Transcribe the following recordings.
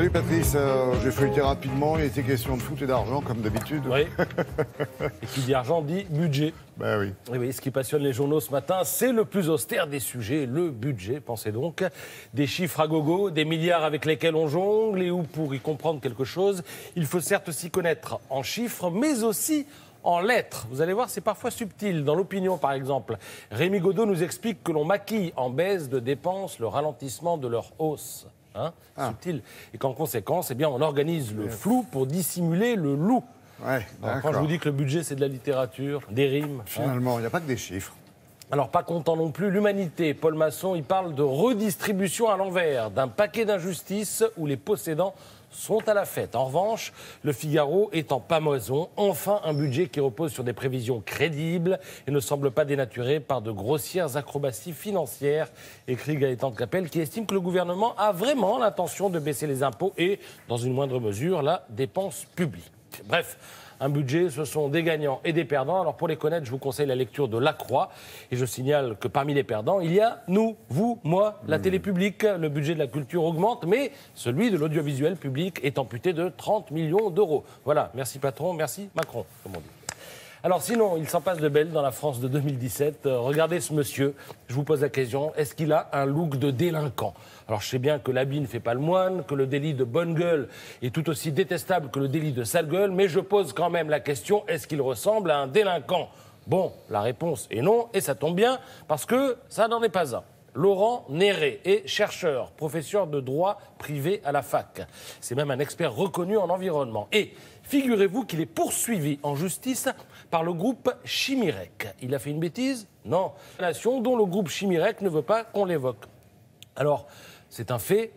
Salut Patrice, j'ai feuilleté rapidement, il était question de foot et d'argent comme d'habitude. Oui. Et qui dit argent dit budget. Ben oui. Et oui, ce qui passionne les journaux ce matin, c'est le plus austère des sujets, le budget, pensez donc. Des chiffres à gogo, des milliards avec lesquels on jongle, et où pour y comprendre quelque chose, il faut certes s'y connaître en chiffres, mais aussi en lettres. Vous allez voir, c'est parfois subtil. Dans l'opinion, par exemple, Rémi Godot nous explique que l'on maquille en baisse de dépenses le ralentissement de leur hausse. Subtil. Et qu'en conséquence, eh bien, on organise le flou pour dissimuler le loup. Ouais, Alors, quand je vous dis que le budget, c'est de la littérature, des rimes... Finalement, il n'y a pas que des chiffres. Alors, pas content non plus, l'humanité. Paul Masson, il parle de redistribution à l'envers, d'un paquet d'injustices où les possédants sont à la fête. En revanche, le Figaro est en pâmoison. Enfin, un budget qui repose sur des prévisions crédibles et ne semble pas dénaturé par de grossières acrobaties financières, écrit Gaëtan de Capelle, qui estime que le gouvernement a vraiment l'intention de baisser les impôts et, dans une moindre mesure, la dépense publique. Bref, un budget, ce sont des gagnants et des perdants. Alors pour les connaître, je vous conseille la lecture de La Croix. Et je signale que parmi les perdants, il y a nous, vous, moi, la télé publique. Le budget de la culture augmente, mais celui de l'audiovisuel public est amputé de 30 millions d'euros. Voilà, merci patron, merci Macron, comme on dit. Alors sinon, il s'en passe de belles dans la France de 2017. Regardez ce monsieur, je vous pose la question, est-ce qu'il a un look de délinquant ? Alors je sais bien que l'habit ne fait pas le moine, que le délit de bonne gueule est tout aussi détestable que le délit de sale gueule, mais je pose quand même la question, est-ce qu'il ressemble à un délinquant ? Bon, la réponse est non, et ça tombe bien, parce que ça n'en est pas un. Laurent Néré est chercheur, professeur de droit privé à la fac. C'est même un expert reconnu en environnement. Et figurez-vous qu'il est poursuivi en justice par le groupe Chimirec. Il a fait une bêtise ? Non. Une nation dont le groupe Chimirec ne veut pas qu'on l'évoque. Alors, c'est un fait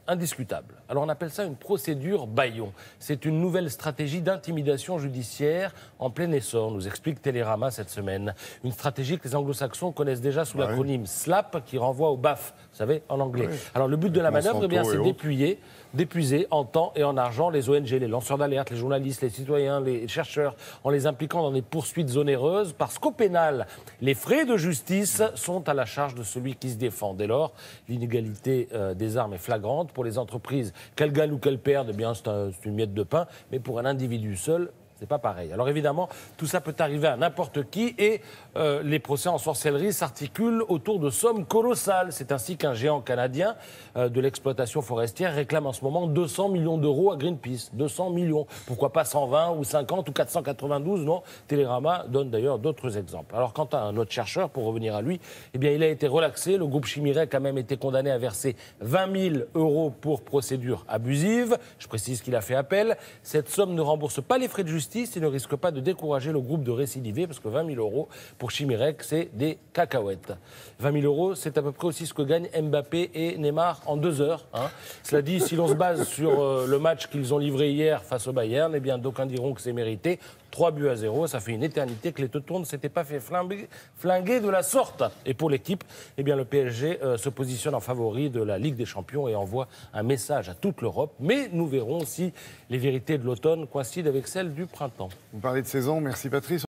indiscutable. Alors on appelle ça une procédure Bayon. C'est une nouvelle stratégie d'intimidation judiciaire en plein essor, nous explique Télérama cette semaine. Une stratégie que les anglo-saxons connaissent déjà sous l'acronyme SLAP, qui renvoie au BAF, vous savez, en anglais. Oui. Alors le but de la manœuvre, c'est d'épuiser en temps et en argent les ONG, les lanceurs d'alerte, les journalistes, les citoyens, les chercheurs, en les impliquant dans des poursuites onéreuses, parce qu'au pénal, les frais de justice sont à la charge de celui qui se défend. Dès lors, l'inégalité des armes est flagrante. Pour les entreprises, qu'elles gagnent ou qu'elles perdent, eh bien, c'est une miette de pain, mais pour un individu seul, c'est pas pareil. Alors évidemment, tout ça peut arriver à n'importe qui et les procès en sorcellerie s'articulent autour de sommes colossales. C'est ainsi qu'un géant canadien de l'exploitation forestière réclame en ce moment 200 millions d'euros à Greenpeace. 200 millions. Pourquoi pas 120 ou 50 ou 492 ? Non. Télérama donne d'ailleurs d'autres exemples. Alors quant à un autre chercheur, pour revenir à lui, eh bien, il a été relaxé. Le groupe Chimirec a même été condamné à verser 20 000 euros pour procédure abusive. Je précise qu'il a fait appel. Cette somme ne rembourse pas les frais de justice et ne risque pas de décourager le groupe de récidiver, parce que 20 000 euros pour Chimirec, c'est des cacahuètes. 20 000 euros, c'est à peu près aussi ce que gagnent Mbappé et Neymar en 2 heures. Cela dit, si l'on se base sur le match qu'ils ont livré hier face au Bayern, eh bien, d'aucuns diront que c'est mérité. 3-0, ça fait une éternité que les Teutons ne s'étaient pas fait flinguer de la sorte. Et pour l'équipe, eh bien, le PSG se positionne en favori de la Ligue des Champions et envoie un message à toute l'Europe. Mais nous verrons si les vérités de l'automne coïncident avec celles du printemps. Vous parlez de saison, merci Patrice.